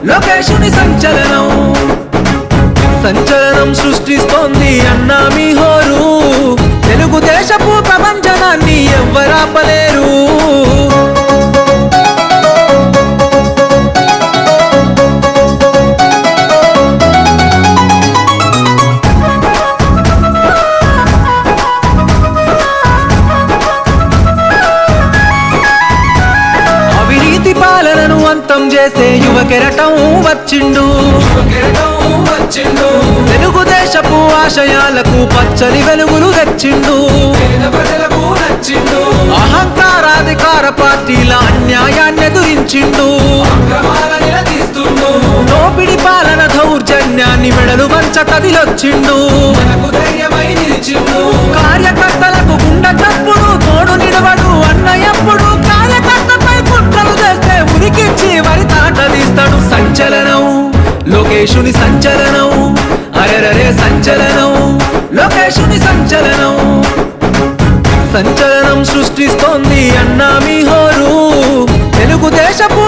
లోకేశుని సంచలనం సంచలనం సృష్టిస్తోంది అన్నా మీ హోరు తెలుగుదేశపు ప్రపంచనాన్ని ఎవ్వరాపలేరు పాలనను అంతం చేసే యువ కెరటం వచ్చిండు తెలుగుదేశపు ఆశయాలకు పచ్చని వెలుగులు తెచ్చిండు అహంకారాధికార పార్టీల అన్యాయాన్ని ఎదురించిండు దోపిడి పాలన దౌర్జన్యాన్ని మెడలు వంచ కదిలొచ్చిండు కార్యకర్తలకు గుండె చప్పుడు తోడు నిలవడు అన్న ఎప్పుడు కార్యకర్తపై కుట్రలు చేస్తే ఉరికిచ్చి వరి తాట తీస్తాడు సంచలనం లోకేశుని సంచలనం అరెరరే సంచలనం లోకేశుని సంచలనం సంచలనం సృష్టిస్తోంది అన్నా మీ హోరు తెలుగుదేశపు